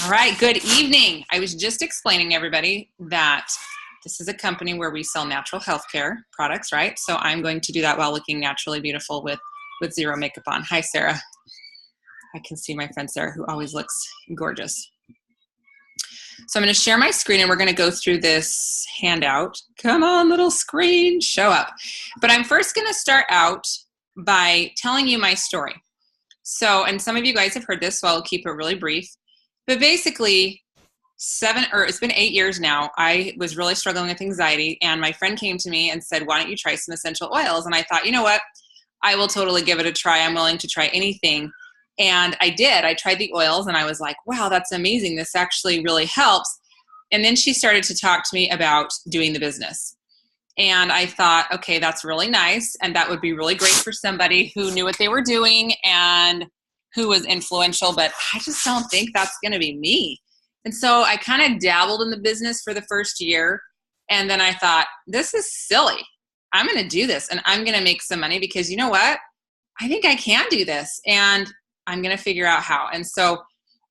All right, good evening. I was just explaining everybody that this is a company where we sell natural healthcare products, right? So I'm going to do that while looking naturally beautiful with zero makeup on. Hi, Sarah. I can see my friend Sarah, who always looks gorgeous. So I'm going to share my screen and we're going to go through this handout. Come on, little screen, show up. But I'm first going to start out by telling you my story. So, and some of you guys have heard this, so I'll keep it really brief. But basically, it's been 8 years now, I was really struggling with anxiety, and my friend came to me and said, why don't you try some essential oils? And I thought, you know what? I will totally give it a try. I'm willing to try anything. And I did. I tried the oils, and I was like, wow, that's amazing. This actually really helps. And then she started to talk to me about doing the business. And I thought, okay, that's really nice. And that would be really great for somebody who knew what they were doing and who was influential, but I just don't think that's going to be me. And so I kind of dabbled in the business for the first year. And then I thought, this is silly. I'm going to do this and I'm going to make some money because you know what? I think I can do this and I'm going to figure out how. And so,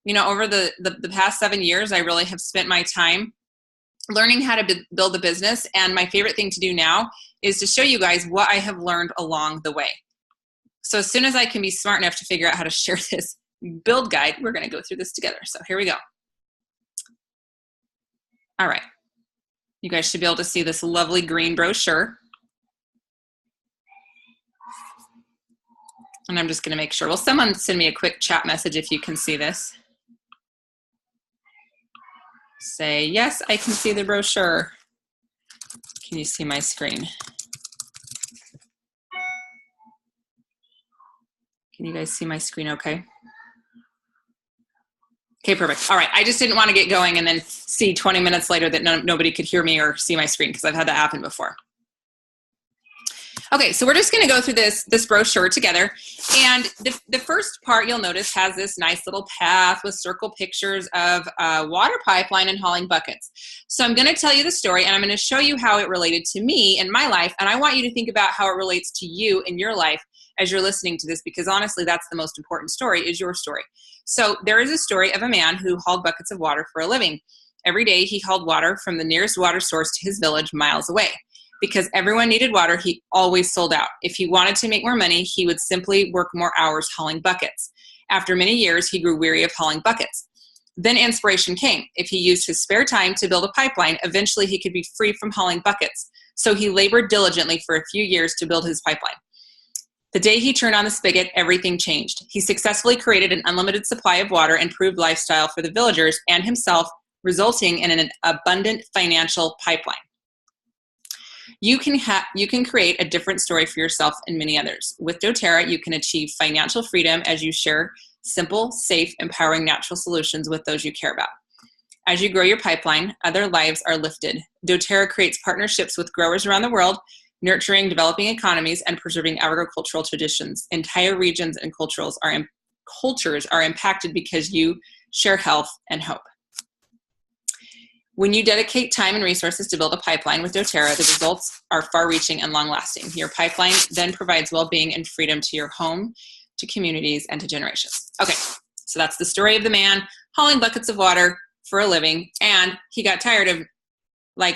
you know, over the past 7 years, I really have spent my time learning how to build the business. And my favorite thing to do now is to show you guys what I have learned along the way. So as soon as I can be smart enough to figure out how to share this build guide, we're going to go through this together. So here we go. All right. You guys should be able to see this lovely green brochure. And I'm just going to make sure. Will someone send me a quick chat message if you can see this? Say, yes, I can see the brochure. Can you see my screen? Can you guys see my screen okay? Okay, perfect. All right, I just didn't want to get going and then see 20 minutes later that nobody could hear me or see my screen because I've had that happen before. Okay, so we're just going to go through this brochure together. And the first part you'll notice has this nice little path with circle pictures of a water pipeline and hauling buckets. So I'm going to tell you the story and I'm going to show you how it related to me in my life. And I want you to think about how it relates to you in your life as you're listening to this, because honestly, that's the most important story, is your story. So there is a story of a man who hauled buckets of water for a living. Every day he hauled water from the nearest water source to his village miles away. Because everyone needed water, he always sold out. If he wanted to make more money, he would simply work more hours hauling buckets. After many years, he grew weary of hauling buckets. Then inspiration came. If he used his spare time to build a pipeline, eventually he could be free from hauling buckets. So he labored diligently for a few years to build his pipeline. The day he turned on the spigot, everything changed. He successfully created an unlimited supply of water and improved lifestyle for the villagers and himself, resulting in an abundant financial pipeline. You can create a different story for yourself and many others. With doTERRA, you can achieve financial freedom as you share simple, safe, empowering natural solutions with those you care about. As you grow your pipeline, other lives are lifted. doTERRA creates partnerships with growers around the world, nurturing developing economies and preserving agricultural traditions. Entire regions and cultures are impacted because you share health and hope. When you dedicate time and resources to build a pipeline with doTERRA, the results are far-reaching and long-lasting. Your pipeline then provides well-being and freedom to your home, to communities, and to generations. Okay, so that's the story of the man hauling buckets of water for a living, and he got tired of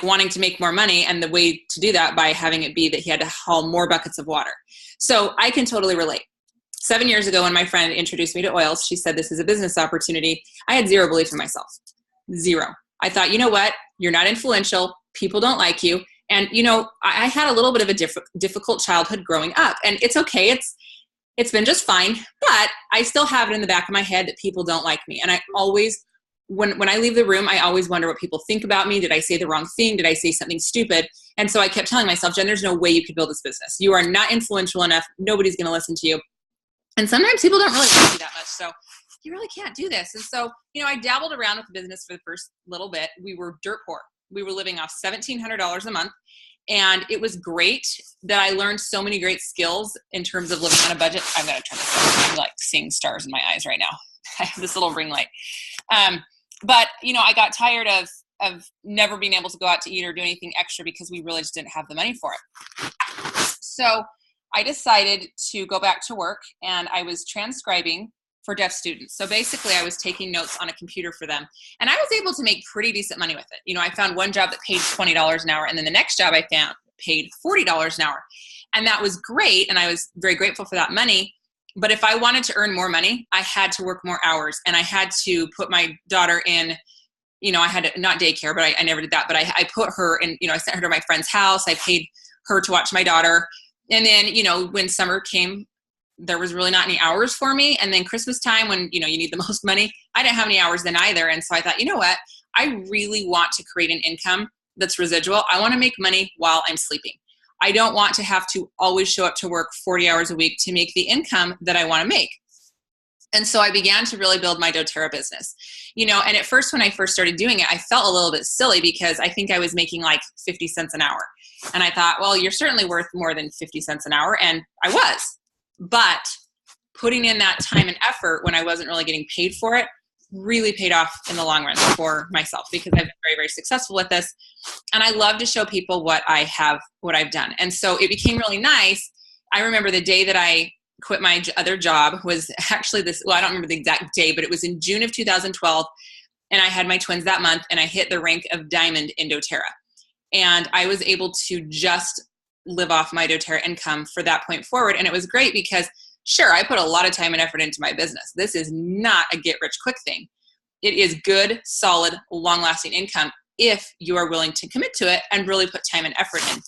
wanting to make more money, and the way to do that by having it be that he had to haul more buckets of water. So I can totally relate. 7 years ago, when my friend introduced me to oils, she said, this is a business opportunity. I had zero belief in myself. Zero. I thought, you know what? You're not influential. People don't like you. And, you know, I had a little bit of a difficult childhood growing up. And it's okay. It's been just fine. But I still have it in the back of my head that people don't like me. And I always, when I leave the room, I always wonder what people think about me. Did I say the wrong thing? Did I say something stupid? And so I kept telling myself, Jen, there's no way you could build this business. You are not influential enough. Nobody's going to listen to you. And sometimes people don't really like you that much. So you really can't do this. And so, you know, I dabbled around with the business for the first little bit. We were dirt poor. We were living off $1,700 a month. And it was great that I learned so many great skills in terms of living on a budget. I'm going to turn this on. I'm like seeing stars in my eyes right now. I have this little ring light. But, you know, I got tired of never being able to go out to eat or do anything extra because we really just didn't have the money for it. So I decided to go back to work, and I was transcribing for deaf students. So basically I was taking notes on a computer for them, and I was able to make pretty decent money with it. You know, I found one job that paid $20 an hour, and then the next job I found paid $40 an hour. And that was great. And I was very grateful for that money. But if I wanted to earn more money, I had to work more hours, and I had to put my daughter in, you know, I had to, not daycare, but I never did that. But I put her in, you know, I sent her to my friend's house. I paid her to watch my daughter. And then, you know, when summer came, there was really not any hours for me. And then Christmas time, when, you know, you need the most money, I didn't have any hours then either. And so I thought, you know what, I really want to create an income that's residual. I want to make money while I'm sleeping. I don't want to have to always show up to work 40 hours a week to make the income that I want to make. And so I began to really build my doTERRA business, you know, and at first, when I first started doing it, I felt a little bit silly because I think I was making like 50 cents an hour. And I thought, well, you're certainly worth more than 50 cents an hour. And I was, but putting in that time and effort when I wasn't really getting paid for it really paid off in the long run for myself, because I've been very, very successful with this. And I love to show people what I've done. And so it became really nice. I remember the day that I quit my other job was actually I don't remember the exact day, but it was in June of 2012. And I had my twins that month, and I hit the rank of diamond in doTERRA. And I was able to just live off my doTERRA income for that point forward. And it was great because, sure, I put a lot of time and effort into my business. This is not a get rich quick thing. It is good, solid, long-lasting income if you are willing to commit to it and really put time and effort in.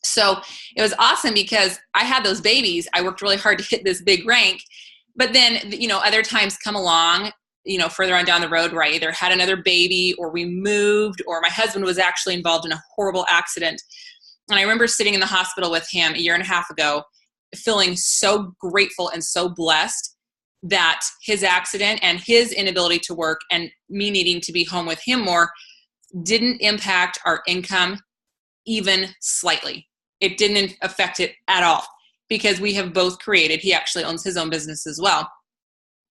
So it was awesome because I had those babies. I worked really hard to hit this big rank. But then, you know, other times come along, you know, further on down the road where I either had another baby or we moved, or my husband was actually involved in a horrible accident. And I remember sitting in the hospital with him a year and a half ago, feeling so grateful and so blessed that his accident and his inability to work and me needing to be home with him more didn't impact our income even slightly. It didn't affect it at all, because we have both created, he actually owns his own business as well,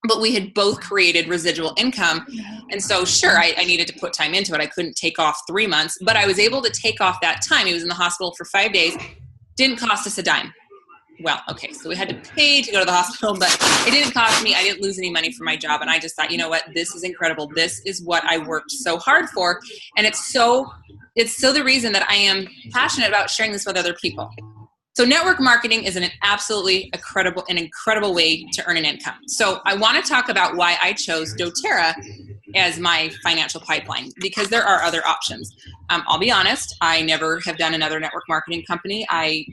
but we had both created residual income. And so sure, I needed to put time into it. I couldn't take off 3 months, but I was able to take off that time. He was in the hospital for 5 days. Didn't cost us a dime. Well, okay, so we had to pay to go to the hospital, but it didn't cost me. I didn't lose any money from my job. And I just thought, you know what, this is incredible. This is what I worked so hard for. And it's still the reason that I am passionate about sharing this with other people. So network marketing is an absolutely incredible way to earn an income. So I want to talk about why I chose doTERRA as my financial pipeline, because there are other options. I'll be honest, I never have done another network marketing company. I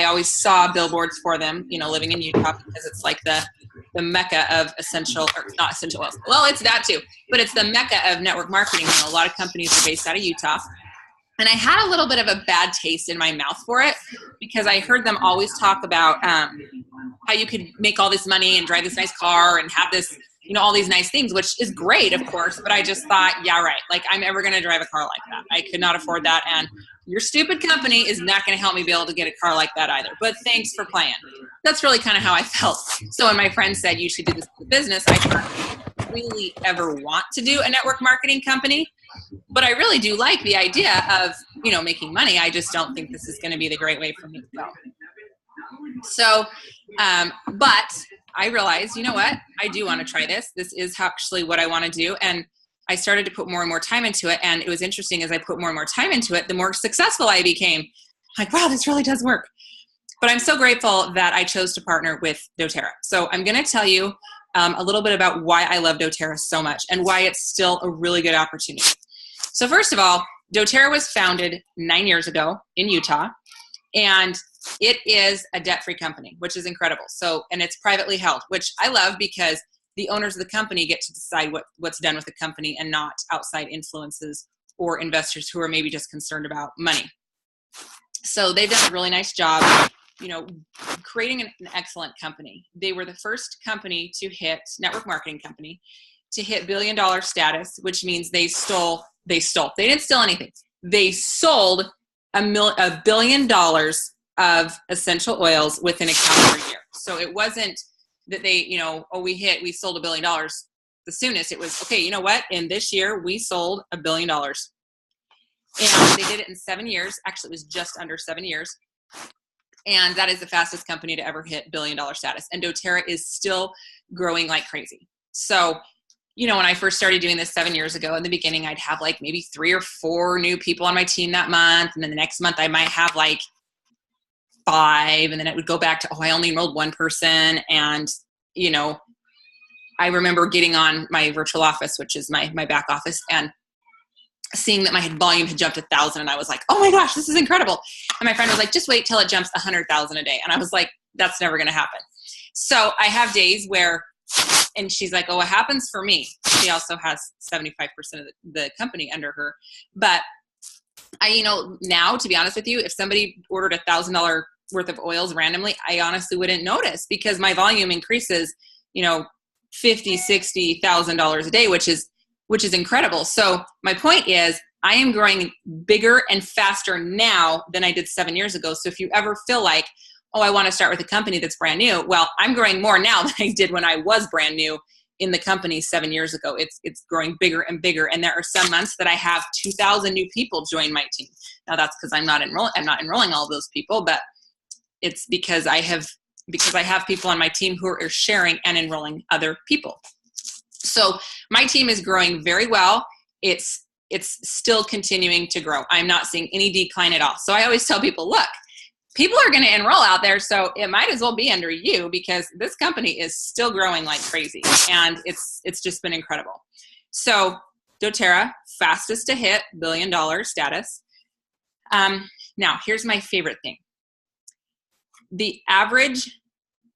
always saw billboards for them, you know, living in Utah, because it's like the mecca of not essential oils. Well, it's that too, but it's the mecca of network marketing. You know, a lot of companies are based out of Utah. And I had a little bit of a bad taste in my mouth for it, because I heard them always talk about how you could make all this money and drive this nice car and have this, you know, all these nice things, which is great, of course. But I just thought, yeah, right. Like, I'm ever going to drive a car like that. I could not afford that. And your stupid company is not going to help me be able to get a car like that either. But thanks for playing. That's really kind of how I felt. So when my friend said you should do this business, I thought, I don't really ever want to do a network marketing company. But I really do like the idea of, you know, making money. I just don't think this is going to be the great way for me to go. So, but I realized, you know what, I do want to try this. This is actually what I want to do. And I started to put more and more time into it. And it was interesting, as I put more and more time into it, the more successful I became. Like, wow, this really does work. But I'm so grateful that I chose to partner with doTERRA. So I'm going to tell you a little bit about why I love doTERRA so much and why it's still a really good opportunity. So first of all, doTERRA was founded 9 years ago in Utah, and it is a debt-free company, which is incredible. So, and it's privately held, which I love, because the owners of the company get to decide what's done with the company, and not outside influences or investors who are maybe just concerned about money. So they've done a really nice job, you know, creating an excellent company. They were the first company to hit, network marketing company, to hit $1 billion status, which means they didn't steal anything. They sold $1 billion of essential oils within a calendar year. So it wasn't that they, you know, we sold $1 billion the soonest. It was, okay, you know what? In this year, we sold $1 billion. And they did it in 7 years. Actually, it was just under 7 years. And that is the fastest company to ever hit $1 billion status. And doTERRA is still growing like crazy. So, you know, when I first started doing this 7 years ago, in the beginning, I'd have like maybe 3 or 4 new people on my team that month. And then the next month I might have like 5. And then it would go back to, oh, I only enrolled 1 person. And, you know, I remember getting on my virtual office, which is my back office, and seeing that my volume had jumped 1,000. And I was like, oh my gosh, this is incredible. And my friend was like, just wait till it jumps 100,000 a day. And I was like, that's never going to happen. So I have days where, and she's like, oh, what happens for me? She also has 75% of the company under her. But I, you know, now, to be honest with you, if somebody ordered $1,000 worth of oils randomly, I honestly wouldn't notice, because my volume increases, you know, $50,000, $60,000 a day, which is incredible. So my point is, I am growing bigger and faster now than I did 7 years ago. So if you ever feel like, oh, I want to start with a company that's brand new, well, I'm growing more now than I did when I was brand new in the company 7 years ago. It's growing bigger and bigger. And there are some months that I have 2,000 new people join my team. Now that's because I'm not enrolling all of those people, but it's because I have people on my team who are sharing and enrolling other people. So my team is growing very well. It's still continuing to grow. I'm not seeing any decline at all. So I always tell people, look, people are going to enroll out there, so it might as well be under you, because this company is still growing like crazy, and it's just been incredible. So doTERRA, fastest to hit $1 billion status. Now, here's my favorite thing. The average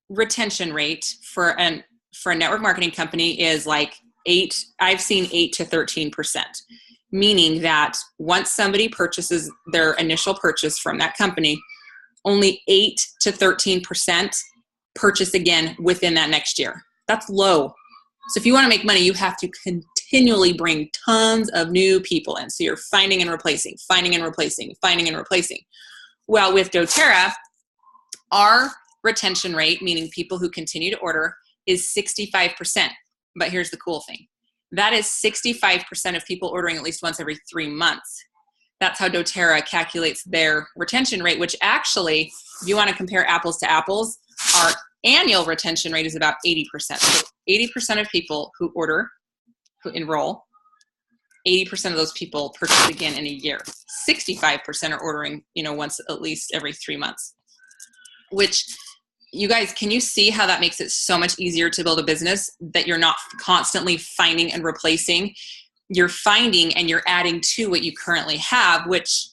retention rate for a network marketing company is like 8. I've seen 8 to 13%, meaning that once somebody purchases their initial purchase from that company, only 8 to 13% purchase again within that next year. That's low. So if you want to make money, you have to continually bring tons of new people in. So you're finding and replacing. Well, with doTERRA, our retention rate, meaning people who continue to order, is 65%. But here's the cool thing. That is 65% of people ordering at least once every 3 months. That's how doTERRA calculates their retention rate, which actually, if you want to compare apples to apples, our annual retention rate is about 80%. So 80% of people who enroll, 80% of those people purchase again in a year. 65% are ordering, you know, once at least every 3 months. Which, you guys, can you see how that makes it so much easier to build a business, that you're not constantly finding and replacing? You're finding and you're adding to what you currently have, which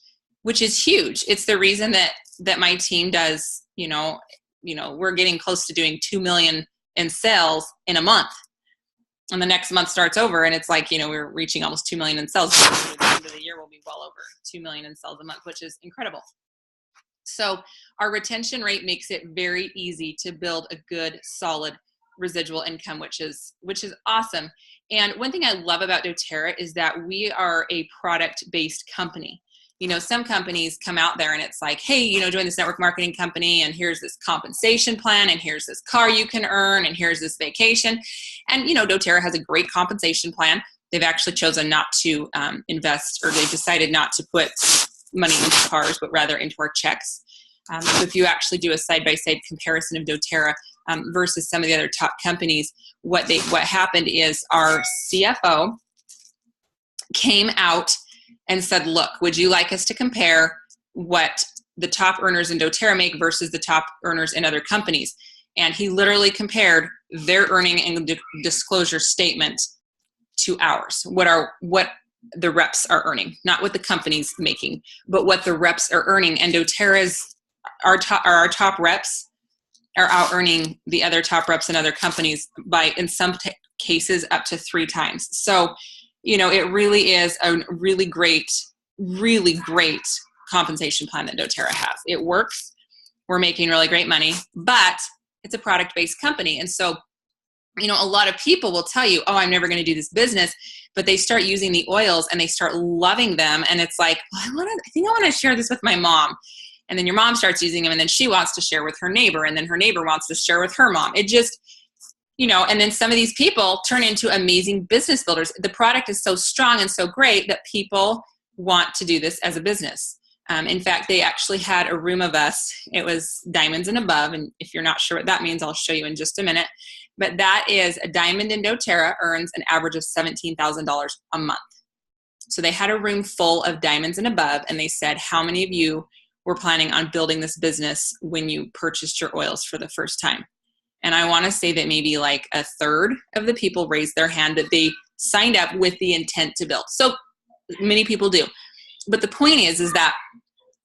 is huge. It's the reason that my team does, you know, we're getting close to doing 2 million in sales in a month. And the next month starts over and it's like, you know, we're reaching almost 2 million in sales. By the end of the year, we'll be well over 2 million in sales a month, which is incredible. So our retention rate makes it very easy to build a good, solid residual income, which is awesome. And one thing I love about doTERRA is that we are a product-based company. You know, some companies come out there and it's like, hey, you know, join this network marketing company and here's this compensation plan and here's this car you can earn and here's this vacation. And, you know, doTERRA has a great compensation plan. They've actually chosen not to invest, or they've decided not to put money into cars, but rather into our checks. So if you actually do a side-by-side comparison of doTERRA versus some of the other top companies, what happened is our CFO came out and said, look, would you like us to compare what the top earners in doTERRA make versus the top earners in other companies? And he literally compared their earning and disclosure statement to ours, what the reps are earning, not what the company's making, but what the reps are earning. And doTERRA's, our top reps are out earning the other top reps in other companies by, in some cases, up to 3 times. So, you know, it really is a really great compensation plan that doTERRA has. It works. We're making really great money, but it's a product-based company. And so, you know, a lot of people will tell you, oh, I'm never going to do this business, but they start using the oils and they start loving them. And it's like, well, I think I want to share this with my mom. And then your mom starts using them and then she wants to share with her neighbor and then her neighbor wants to share with her mom. It just, you know, and then some of these people turn into amazing business builders. The product is so strong and so great that people want to do this as a business. In fact, they actually had a room of us. It was diamonds and above. And if you're not sure what that means, I'll show you in just a minute. but that is a diamond in doTERRA earns an average of $17,000 a month. So they had a room full of diamonds and above, and they said, how many of you were planning on building this business when you purchased your oils for the first time? And I want to say that maybe like a third of the people raised their hand that they signed up with the intent to build. So many people do. But the point is that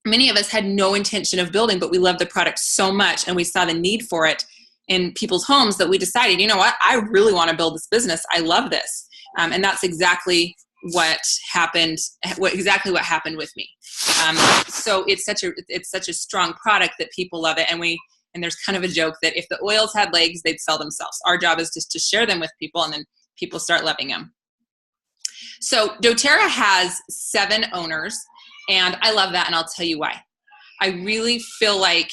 many of us had no intention of building, but we loved the product so much and we saw the need for it in people's homes that we decided, you know what, I really want to build this business. I love this. And that's exactly what happened, what happened with me. So it's such a strong product that people love it. And there's kind of a joke that if the oils had legs, they'd sell themselves. Our job is just to share them with people, and then people start loving them. So doTERRA has 7 owners, and I love that, and I'll tell you why. I really feel like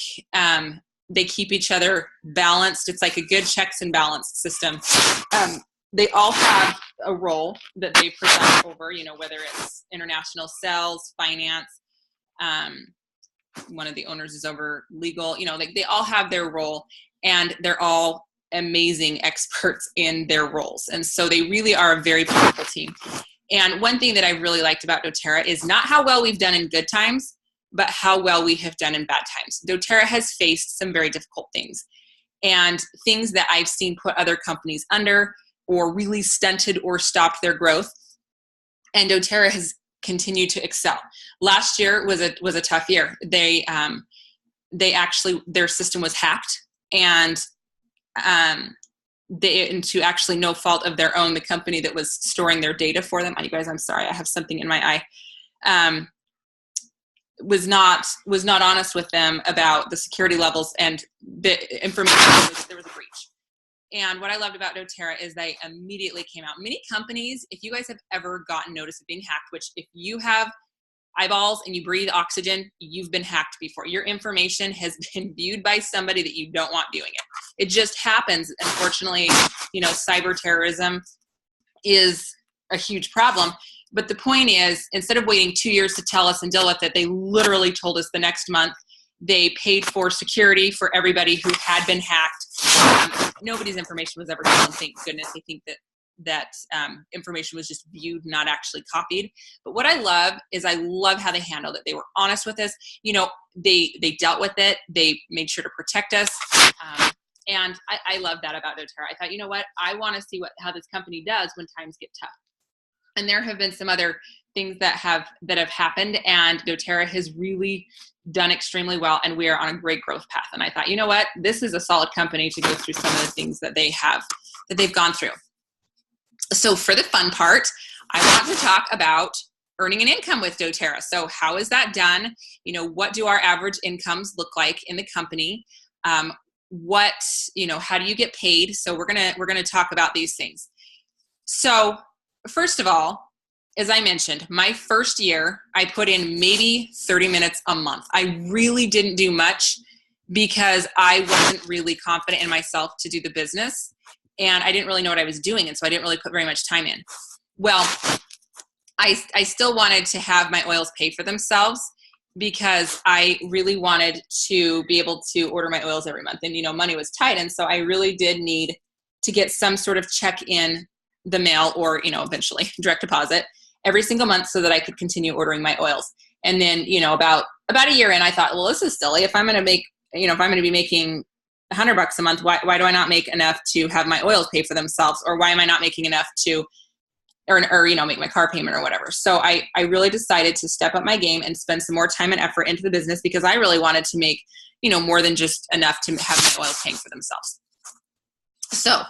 they keep each other balanced. It's like a good checks and balance system. They all have a role that they present over, whether it's international sales, finance. One of the owners is over legal, they all have their role, and they're all amazing experts in their roles. And so they really are a very powerful team. And one thing that I really liked about doTERRA is not how well we've done in good times, but how well we have done in bad times. doTERRA has faced some very difficult things, and things that I've seen put other companies under or really stunted or stopped their growth. And doTERRA has continued to excel. Last year was a tough year. They actually, their system was hacked, and to actually no fault of their own, the company that was storing their data for them. You guys, I'm sorry, I have something in my eye. Was not honest with them about the security levels and the information. There was a breach. And what I loved about doTERRA is they immediately came out. Many companies, if you guys have ever gotten notice of being hacked, which if you have eyeballs and you breathe oxygen, you've been hacked before. Your information has been viewed by somebody that you don't want viewing it. It just happens. Unfortunately, cyber terrorism is a huge problem. But the point is, instead of waiting 2 years to tell us and deal with it, they literally told us the next month. They paid for security for everybody who had been hacked. Nobody's information was ever stolen, thank goodness. I think that information was just viewed, not actually copied. But what I love is I love how they handled it. They were honest with us. They dealt with it. They made sure to protect us. And I love that about doTERRA. I thought, you know what? I want to see how this company does when times get tough. And there have been some other things that have happened, and doTERRA has really done extremely well, and we are on a great growth path. And I thought, you know what? This is a solid company to go through some of the things that they've gone through. So for the fun part, I want to talk about earning an income with doTERRA. So how is that done? What do our average incomes look like in the company? How do you get paid? So we're gonna talk about these things. So first of all, as I mentioned, my first year, I put in maybe 30 minutes a month. I really didn't do much because I wasn't really confident in myself to do the business, and I didn't really know what I was doing, and so I didn't really put very much time in. Well, I still wanted to have my oils pay for themselves because I really wanted to be able to order my oils every month, and money was tight, and so I really did need to get some sort of check in the mail or eventually direct deposit every single month so that I could continue ordering my oils. And then about a year in, I thought, well, this is silly. If I'm going to make if I'm going to be making $100 a month, why do I not make enough to have my oils pay for themselves? Or why am I not making enough to make my car payment or whatever? So I really decided to step up my game and spend some more time and effort into the business because I really wanted to make more than just enough to have my oils paying for themselves. So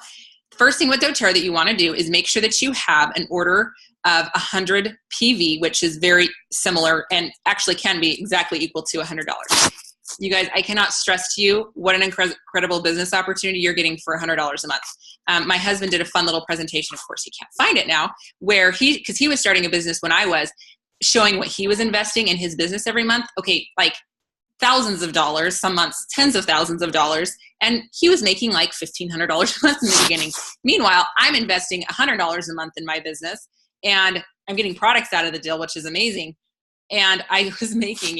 first thing with doTERRA that you want to do is make sure that you have an order of 100 PV, which is very similar and actually can be exactly equal to $100. You guys, I cannot stress to you what an incredible business opportunity you're getting for $100 a month. My husband did a fun little presentation. Of course, he can't find it now, because he was starting a business when I was, showing what he was investing in his business every month. Okay, like thousands of dollars, some months, tens of thousands of dollars. And he was making like $1,500 a month in the beginning. Meanwhile, I'm investing $100 a month in my business, and I'm getting products out of the deal, which is amazing. And I was making,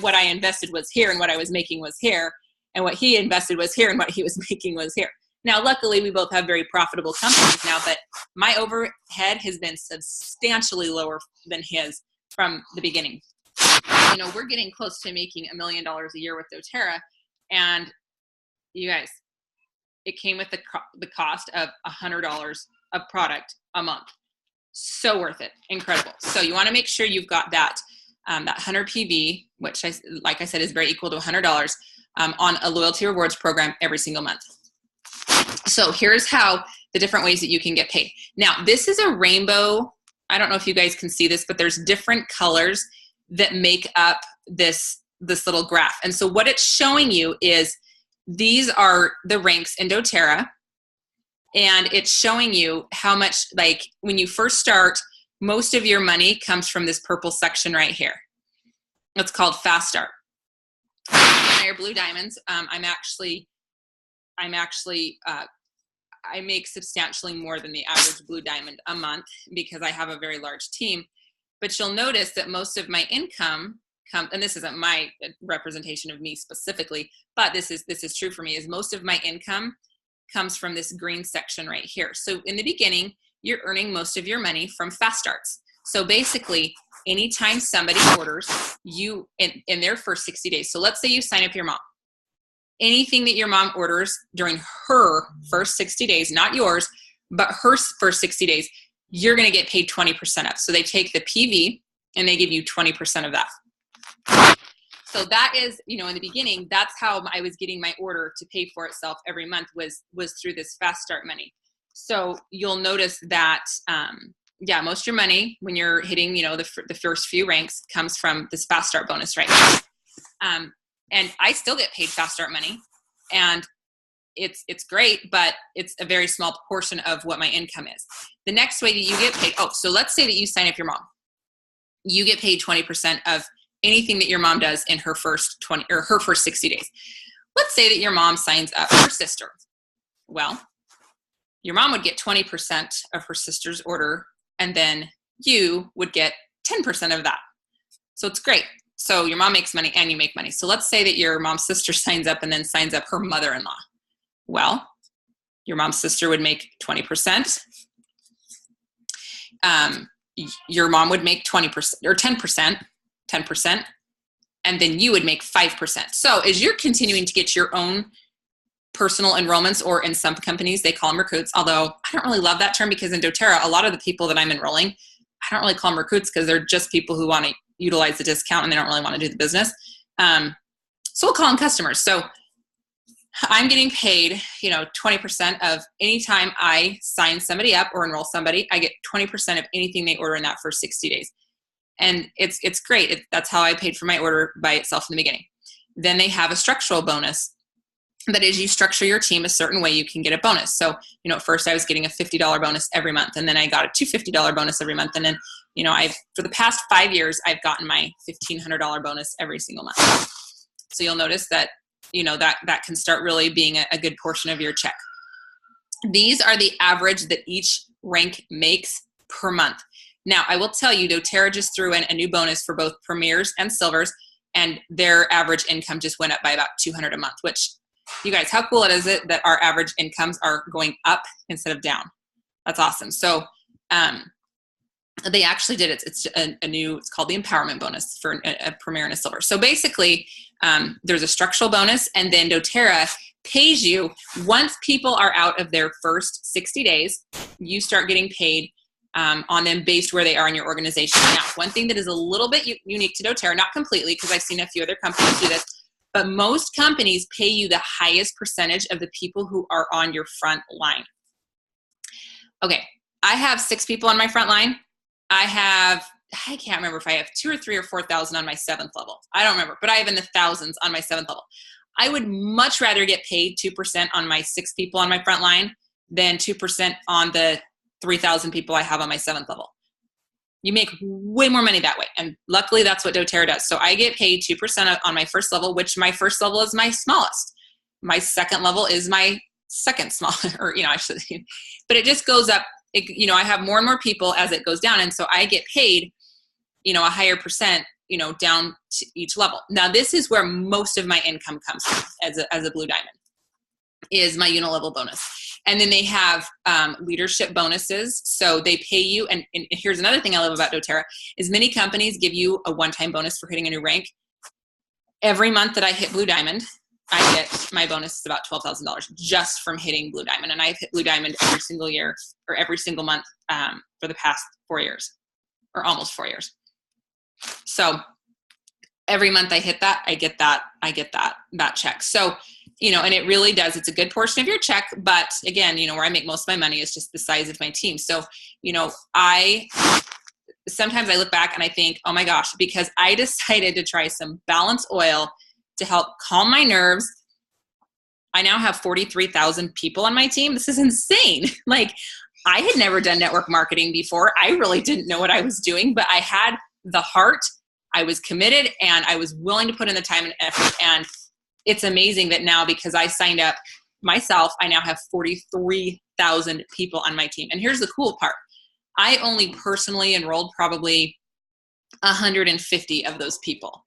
what I invested was here, and what I was making was here, and what he invested was here, and what he was making was here. Now, luckily, we both have very profitable companies now, but my overhead has been substantially lower than his from the beginning. You know, we're getting close to making $1 million a year with doTERRA, and you guys, it came with the cost of $100 of product a month. So worth it. Incredible. So you want to make sure you've got that 100 PV, which like I said, is very equal to $100 on a loyalty rewards program every single month. So here's how the different ways that you can get paid. Now, this is a rainbow. I don't know if you guys can see this, but there's different colors that make up this little graph. And so what it's showing you is these are the ranks in doTERRA, and it's showing you how much, like when you first start, most of your money comes from this purple section right here. It's called Fast Start. Higher blue diamonds. I make substantially more than the average blue diamond a month because I have a very large team. But you'll notice that most of my income comes, and this isn't my representation of me specifically, but this is true for me, is most of my income comes from this green section right here. So in the beginning, you're earning most of your money from fast starts. So basically, anytime somebody orders you in their first 60 days, so let's say you sign up your mom, anything that your mom orders during her first 60 days, not yours, but her first 60 days, you're going to get paid 20% of. So they take the PV and they give you 20% of that. So that is, you know, in the beginning, that's how I was getting my order to pay for itself every month was through this fast start money. So you'll notice that, yeah, most of your money when you're hitting, you know, the first few ranks comes from this fast start bonus right now. And I still get paid fast start money, and it's great, but it's a very small portion of what my income is. The next way that you get paid, so let's say that you sign up your mom. You get paid 20% of anything that your mom does in her first 60 days. Let's say that your mom signs up her sister. Well, your mom would get 20% of her sister's order, and then you would get 10% of that. So it's great. So your mom makes money and you make money. So let's say that your mom's sister signs up and then signs up her mother-in-law. Well, your mom's sister would make 20%. Your mom would make 20% or 10%, and then you would make 5%. So as you're continuing to get your own personal enrollments, or in some companies, they call them recruits, although I don't really love that term because in doTERRA, a lot of the people that I'm enrolling, I don't really call them recruits because they're just people who want to utilize the discount and they don't really want to do the business. So we'll call them customers. So I'm getting paid, 20% of any time I sign somebody up or enroll somebody. I get 20% of anything they order in that first 60 days. And it's great. That's how I paid for my order by itself in the beginning. Then they have a structural bonus. That is, you structure your team a certain way, you can get a bonus. So, at first I was getting a $50 bonus every month, and then I got a $250 bonus every month. And then, for the past 5 years, I've gotten my $1,500 bonus every single month. So you'll notice that, that can start really being a good portion of your check. These are the average that each rank makes per month. Now, I will tell you, doTERRA just threw in a new bonus for both premiers and silvers, and their average income just went up by about $200 a month, which, you guys, how cool is it that our average incomes are going up instead of down? That's awesome. So they actually did it. It's it's called the empowerment bonus for a premier and a silver. So basically, there's a structural bonus, and then doTERRA pays you once people are out of their first 60 days, you start getting paid on them based where they are in your organization. Now, one thing that is a little bit unique to doTERRA, not completely, because I've seen a few other companies do this, but most companies pay you the highest percentage of the people who are on your front line. Okay, I have 6 people on my front line. I can't remember if I have 2 or 3 or 4,000 on my 7th level. I don't remember, but I have in the thousands on my 7th level. I would much rather get paid 2% on my 6 people on my front line than 2% on the 3,000 people I have on my 7th level. You make way more money that way. And luckily that's what doTERRA does. So I get paid 2% on my first level, which my first level is my smallest. My second level is my second smallest, or, but it just goes up. I have more and more people as it goes down. And so I get paid, a higher percent, down to each level. Now, this is where most of my income comes from as a blue diamond. is my unit level bonus. And then they have leadership bonuses. So they pay you. And here's another thing I love about doTERRA is many companies give you a one-time bonus for hitting a new rank. Every month that I hit Blue Diamond, I get my bonus is about $12,000 just from hitting Blue Diamond. And I've hit Blue Diamond every single year or every single month for the past 4 years or almost 4 years. So every month I hit that, I get that check. So, and it really does, it's a good portion of your check, but again, where I make most of my money is just the size of my team. So, sometimes I look back and I think, oh my gosh, because I decided to try some balance oil to help calm my nerves. I now have 43,000 people on my team. This is insane. Like, I had never done network marketing before. I really didn't know what I was doing, but I had the heart, I was committed, and I was willing to put in the time and effort. And it's amazing that now, because I signed up myself, I now have 43,000 people on my team. And here's the cool part. I only personally enrolled probably 150 of those people.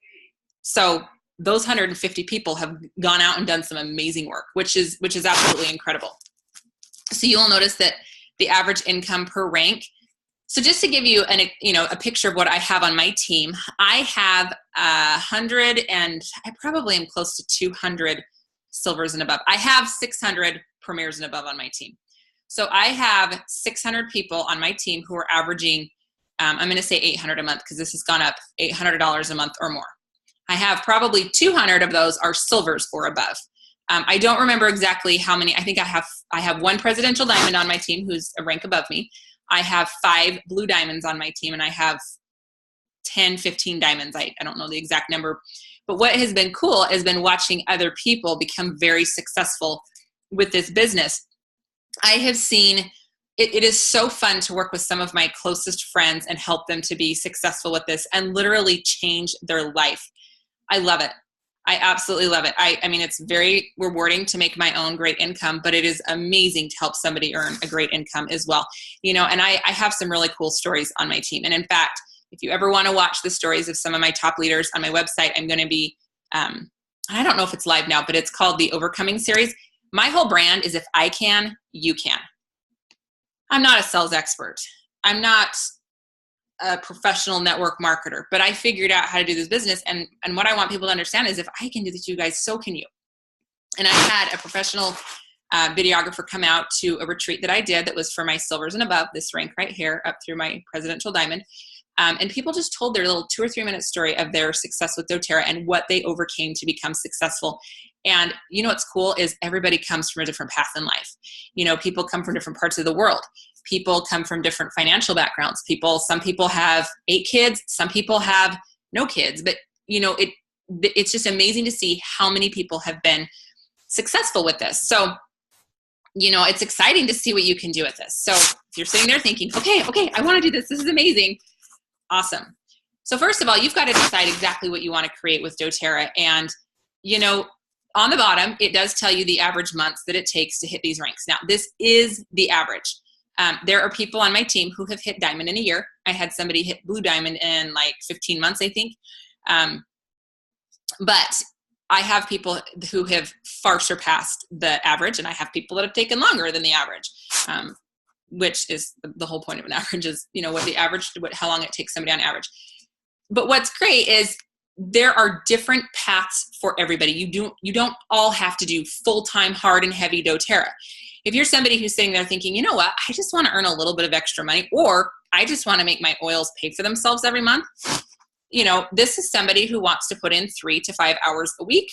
So those 150 people have gone out and done some amazing work, which is absolutely incredible. So you'll notice that the average income per rank. So just to give you a picture of what I have on my team, I have 100 and I probably am close to 200 silvers and above. I have 600 premiers and above on my team. So I have 600 people on my team who are averaging, I'm going to say 800 a month because this has gone up $800 a month or more. I have probably 200 of those are silvers or above. I don't remember exactly how many. I think I have one presidential diamond on my team who's a rank above me. I have 5 blue diamonds on my team, and I have 10, 15 diamonds. I don't know the exact number. But what has been cool has been watching other people become very successful with this business. I have seen it is so fun to work with some of my closest friends and help them to be successful with this and literally change their life. I love it. I absolutely love it. I mean, it's very rewarding to make my own great income, but it is amazing to help somebody earn a great income as well. And I have some really cool stories on my team. And in fact, if you ever want to watch the stories of some of my top leaders on my website, I'm going to be, I don't know if it's live now, but it's called the Overcoming series. My whole brand is if I can, you can. I'm not a sales expert. I'm not a professional network marketer, but I figured out how to do this business. And what I want people to understand is if I can do this, you guys, so can you. And I had a professional videographer come out to a retreat that I did that was for my silvers and above, this rank right here up through my presidential diamond. And people just told their little 2 or 3 minute story of their success with doTERRA and what they overcame to become successful. And what's cool is everybody comes from a different path in life. People come from different parts of the world. People come from different financial backgrounds. Some people have 8 kids, some people have no kids, but it's just amazing to see how many people have been successful with this. So, it's exciting to see what you can do with this. So if you're sitting there thinking, okay, I want to do this. This is amazing. Awesome. So first of all, you've got to decide exactly what you want to create with doTERRA. And, on the bottom, it does tell you the average months that it takes to hit these ranks. Now, this is the average. There are people on my team who have hit diamond in a year. I had somebody hit blue diamond in like 15 months, I think. But I have people who have far surpassed the average, and I have people that have taken longer than the average, which is the whole point of an average is, how long it takes somebody on average. But what's great is there are different paths for everybody. You don't all have to do full-time, hard and heavy doTERRA. If you're somebody who's sitting there thinking, you know what, I just want to earn a little bit of extra money, or I just want to make my oils pay for themselves every month. This is somebody who wants to put in 3 to 5 hours a week.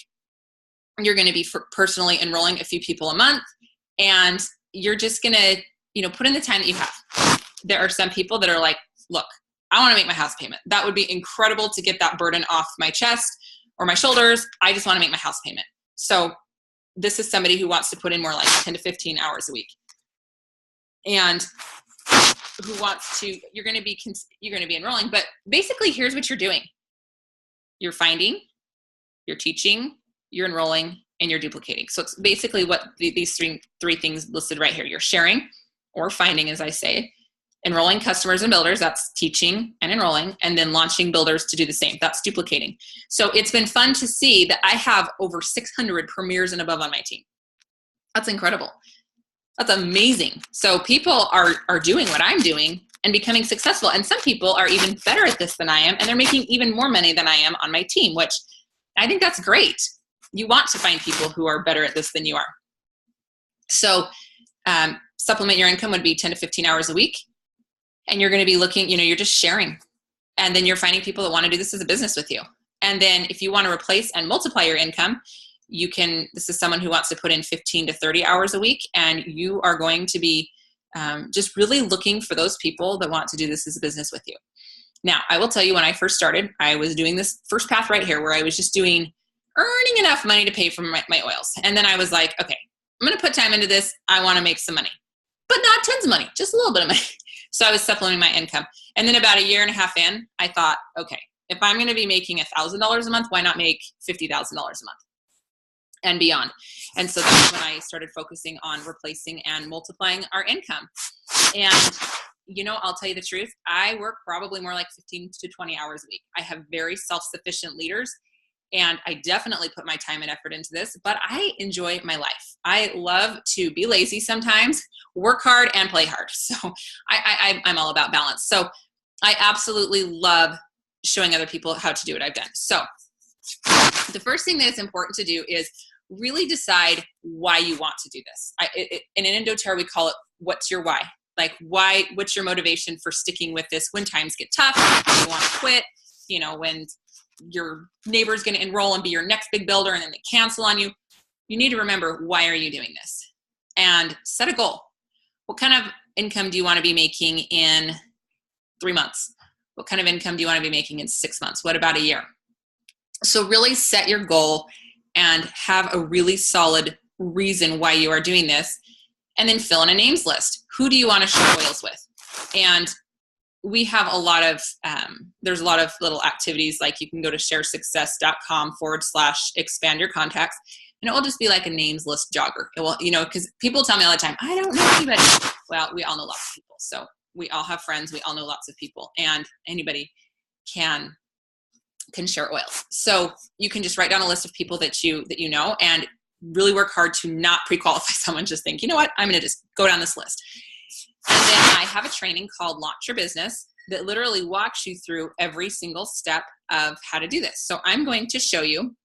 You're going to be personally enrolling a few people a month, and you're just going to, put in the time that you have. There are some people that are like, look, I want to make my house payment. That would be incredible to get that burden off my chest or my shoulders. I just want to make my house payment. So this is somebody who wants to put in more like 10 to 15 hours a week. And who wants to, you're going to be enrolling, but basically here's what you're doing. You're finding, you're teaching, you're enrolling, and you're duplicating. So it's basically what these three things listed right here. You're sharing or finding, as I say, enrolling customers and builders, that's teaching and enrolling, and then launching builders to do the same. That's duplicating. So it's been fun to see that I have over 600 premiers and above on my team. That's incredible. That's amazing. So people are doing what I'm doing and becoming successful. And some people are even better at this than I am, and they're making even more money than I am on my team, which I think that's great. You want to find people who are better at this than you are. So supplement your income would be 10 to 15 hours a week. And you're going to be looking, you're just sharing. And then you're finding people that want to do this as a business with you. And then if you want to replace and multiply your income, this is someone who wants to put in 15 to 30 hours a week. And you are going to be just really looking for those people that want to do this as a business with you. Now, I will tell you, when I first started, I was doing this first path right here where I was just earning enough money to pay for my oils. And then I was like, okay, I'm going to put time into this. I want to make some money, but not tons of money, just a little bit of money. So I was supplementing my income. And then about a year and a half in, I thought, okay, if I'm going to be making $1,000 a month, why not make $50,000 a month and beyond? And so that's when I started focusing on replacing and multiplying our income. And, I'll tell you the truth. I work probably more like 15 to 20 hours a week. I have very self-sufficient leaders, and I definitely put my time and effort into this, but I enjoy my life. I love to be lazy sometimes, work hard, and play hard. So I'm all about balance. So I absolutely love showing other people how to do what I've done. So the first thing that it's important to do is really decide why you want to do this. And in doTERRA, we call it, what's your why? Like, what's your motivation for sticking with this when times get tough, when you want to quit, when your neighbor's going to enroll and be your next big builder and then they cancel on you. You need to remember, why are you doing this? And set a goal. What kind of income do you want to be making in 3 months? What kind of income do you want to be making in 6 months? What about a year? So really set your goal and have a really solid reason why you are doing this. And then fill in a names list. Who do you want to share oils with? And we have there's a lot of little activities, like you can go to sharesuccess.com/expand your contacts, and it will just be like a names list jogger. It will, because people tell me all the time, I don't know anybody. Well, we all know lots of people. So we all have friends. We all know lots of people, and anybody can share oils. So you can just write down a list of people that you know, and really work hard to not pre-qualify someone. Just think, you know what, I'm going to just go down this list. And then I have a training called Launch Your Business that literally walks you through every single step of how to do this. So I'm going to show you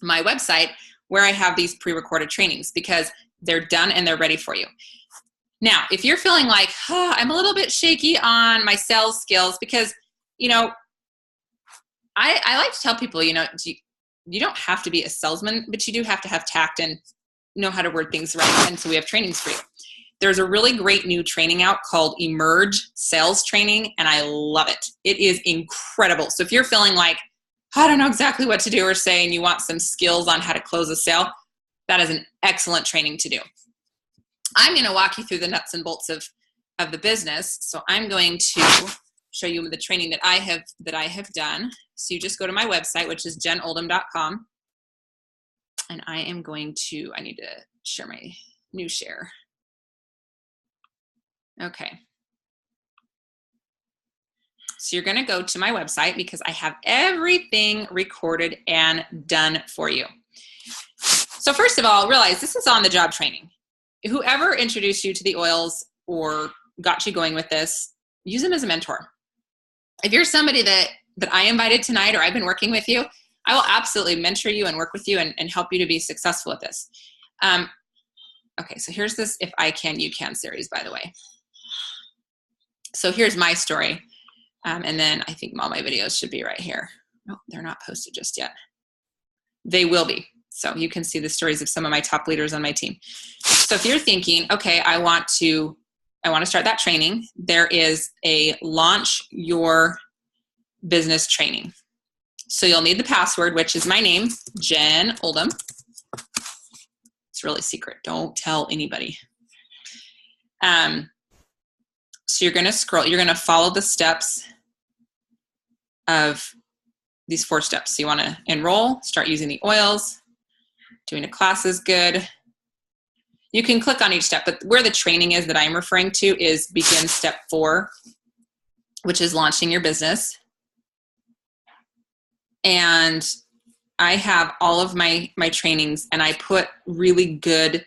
my website where I have these pre-recorded trainings, because they're done and they're ready for you. Now, if you're feeling like, I'm a little bit shaky on my sales skills, because, I like to tell people, you don't have to be a salesman, but you do have to have tact and know how to word things right. And so we have trainings for you. There's a really great new training out called Emerge Sales Training, and I love it. It is incredible. So if you're feeling like, I don't know exactly what to do or say, and you want some skills on how to close a sale, that is an excellent training to do. I'm going to walk you through the nuts and bolts of the business. So I'm going to show you the training that I have done. So you just go to my website, which is jennoldham.com. And I need to share my new share. Okay. So you're going to go to my website, because I have everything recorded and done for you. So first of all, realize this is on-the-job training. Whoever introduced you to the oils or got you going with this, use them as a mentor. If you're somebody that I invited tonight, or I've been working with you, I will absolutely mentor you and work with you and help you to be successful at this. Okay, so here's this If I Can, You Can series, by the way. So here's my story. And then I think all my videos should be right here. No, they're not posted just yet. They will be. So you can see the stories of some of my top leaders on my team. So if you're thinking, okay, I want to start that training, there is a Launch Your Business training. So you'll need the password, which is my name, Jenn Oldham. It's really secret. Don't tell anybody. So you're going to scroll. You're going to follow the steps of these 4 steps. So you want to enroll, start using the oils, doing a class is good. You can click on each step, but where the training is that I'm referring to is begin step 4, which is launching your business. And I have all of my trainings, and I put really good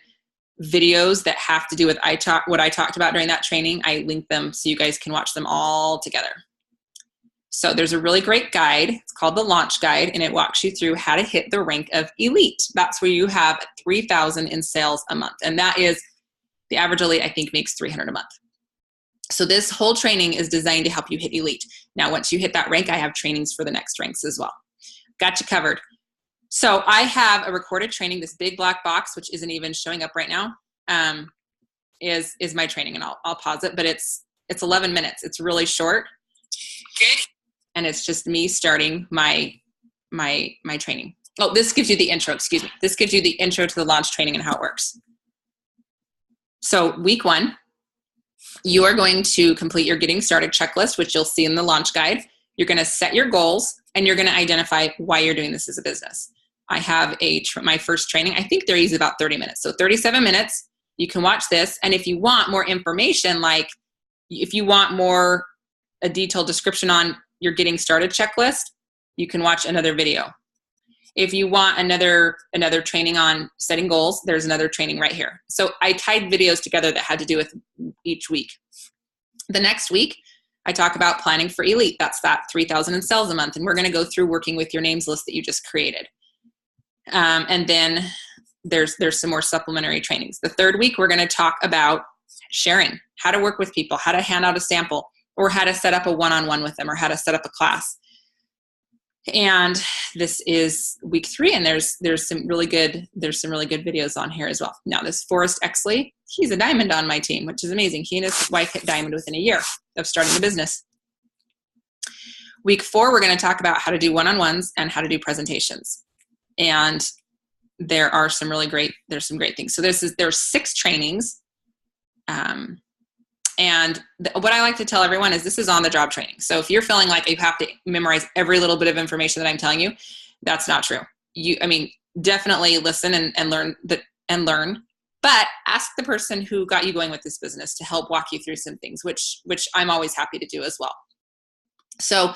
videos that have to do with what I talked about during that training. I link them so you guys can watch them all together. So there's a really great guide. It's called the Launch Guide, and it walks you through how to hit the rank of elite. That's where you have 3,000 in sales a month. And that is the average elite, I think, makes 300 a month. So this whole training is designed to help you hit elite. Now, once you hit that rank, I have trainings for the next ranks as well. Got you covered. So I have a recorded training. This big black box, which isn't even showing up right now, is my training, and I'll pause it. But it's 11 minutes. It's really short. Okay. And it's just me starting my training. Oh, this gives you the intro, excuse me. This gives you the intro to the launch training and how it works. So week 1, you are going to complete your getting started checklist, which you'll see in the launch guide. You're going to set your goals, and you're going to identify why you're doing this as a business. I have my first training. I think they're usually about 30 minutes. So 37 minutes, you can watch this. And if you want more information, like if you want a detailed description on your getting started checklist, you can watch another video. If you want another training on setting goals, there's another training right here. So I tied videos together that had to do with each week. The next week, I talk about planning for elite. That's that 3,000 in sales a month. And we're going to go through working with your names list that you just created. And then there's some more supplementary trainings. The third week, we're going to talk about sharing, how to work with people, how to hand out a sample, or how to set up a one-on-one with them, or how to set up a class. And this is week 3, and there's some really good videos on here as well. Now, this Forrest Exley, he's a diamond on my team, which is amazing. He and his wife hit diamond within a year of starting the business. Week 4, we're going to talk about how to do one-on-ones and how to do presentations. And there's some great things. So there's 6 trainings. And what I like to tell everyone is this is on-the-job training. So if you're feeling like you have to memorize every little bit of information that I'm telling you, that's not true. Definitely listen and learn, but ask the person who got you going with this business to help walk you through some things, which I'm always happy to do as well. So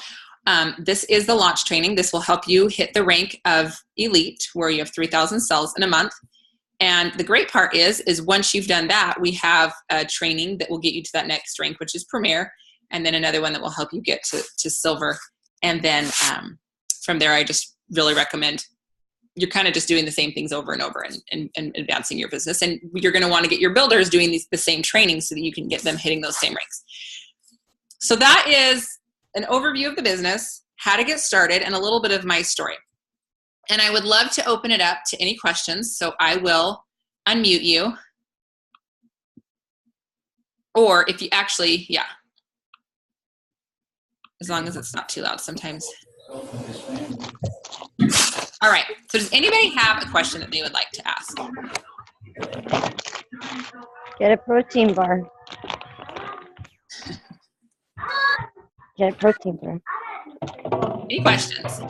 this is the launch training. This will help you hit the rank of elite, where you have 3,000 sales in a month. And the great part is once you've done that, we have a training that will get you to that next rank, which is Premier, and then another one that will help you get to Silver. And then from there, I just really recommend you're kind of just doing the same things over and over and advancing your business. And you're going to want to get your builders doing the same training so that you can get them hitting those same ranks. So that is an overview of the business, how to get started, and a little bit of my story. And I would love to open it up to any questions. So I will unmute you. Or if you actually, yeah. As long as it's not too loud sometimes. All right. So does anybody have a question that they would like to ask? Get a protein bar. Get a protein bar. Any questions?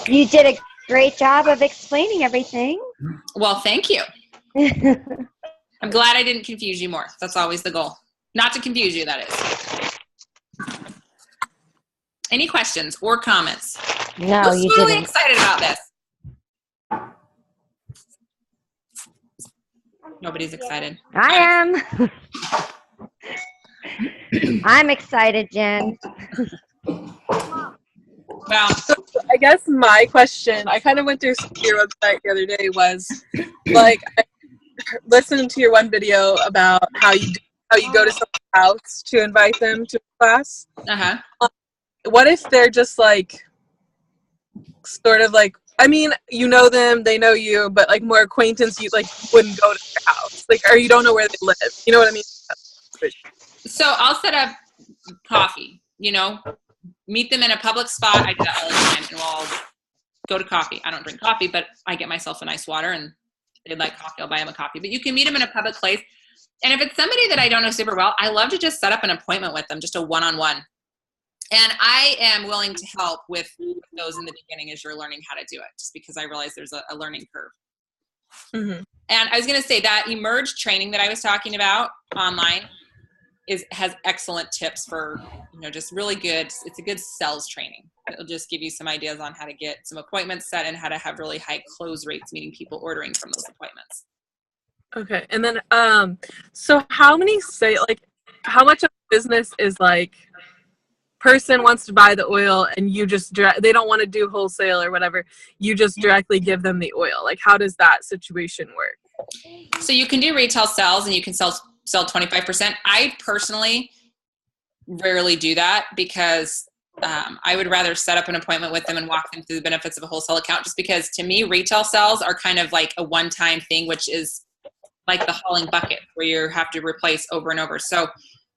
You did a great job of explaining everything. Well, thank you. I'm glad I didn't confuse you more. That's always the goal. Not to confuse you, that is. Any questions or comments? No, Who's you really didn't. excited about this? Nobody's excited. I am. I'm excited, Jen. Well, I guess my question, I kind of went through your website the other day, was like, I listened to your one video about how you go to someone's house to invite them to a class. What if they're just like, sort of like, I mean, you know them, they know you, but like more acquaintance, you like wouldn't go to their house, like, or you don't know where they live. You know what I mean? so I'll set up coffee, meet them in a public spot. I do that all the time, and we'll all go to coffee. I don't drink coffee, but I get myself a nice water, and if they'd like coffee, I'll buy them a coffee. But you can meet them in a public place. And if it's somebody that I don't know super well, I love to just set up an appointment with them, just a one-on-one. And I am willing to help with those in the beginning as you're learning how to do it, just because I realize there's a learning curve. Mm-hmm. And I was going to say that Emerge training that I was talking about online has excellent tips for, just really good. It's a good sales training. It'll just give you some ideas on how to get some appointments set and how to have really high close rates, meaning people ordering from those appointments. Okay. And then, so how many how much of business is like person wants to buy the oil and you just, they don't want to do wholesale or whatever. You just directly give them the oil. Like, how does that situation work? So you can do retail sales and you can sell 25%. I personally rarely do that because I would rather set up an appointment with them and walk them through the benefits of a wholesale account, just because to me, retail sales are kind of like a one-time thing, which is like the hauling bucket where you have to replace over and over. So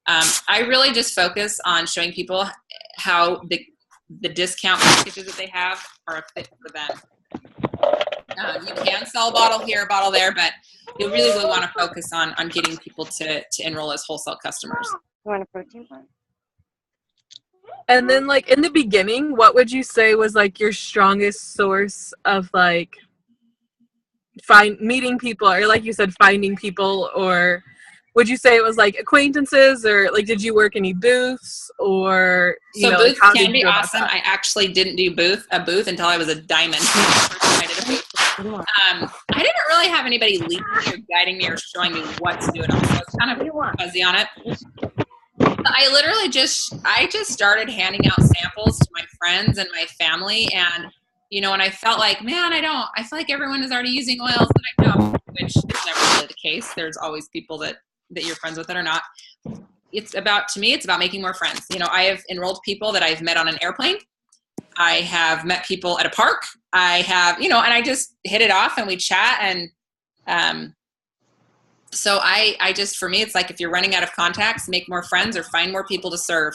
I really just focus on showing people how the discount packages that they have are a fit for them. You can sell a bottle here, a bottle there, but you really will want to focus on getting people to enroll as wholesale customers. You want a protein bar? And then, like, in the beginning, what would you say was like your strongest source of like meeting people, or like you said, finding people? Or would you say it was like acquaintances, or like did you work any booths, or So booths like, can be awesome. I actually didn't do a booth until I was a diamond. I did a booth. I didn't really have anybody leading me or guiding me or showing me what to do, and also I was kind of fuzzy on it. I literally just started handing out samples to my friends and my family, and and I felt like, man, I feel like everyone is already using oils that I know, which is never really the case. There's always people that you're friends with that are not. To me, it's about making more friends. I have enrolled people that I've met on an airplane. I have met people at a park. I have, and I just hit it off and we chat. And so I just, for me, it's like if you're running out of contacts, make more friends or find more people to serve.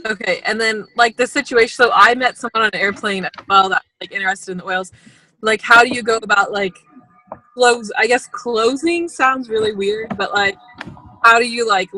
Okay. And then like the situation, so I met someone on an airplane as well that like interested in the oils. Like, how do you go about like closing sounds really weird, but like, how do you like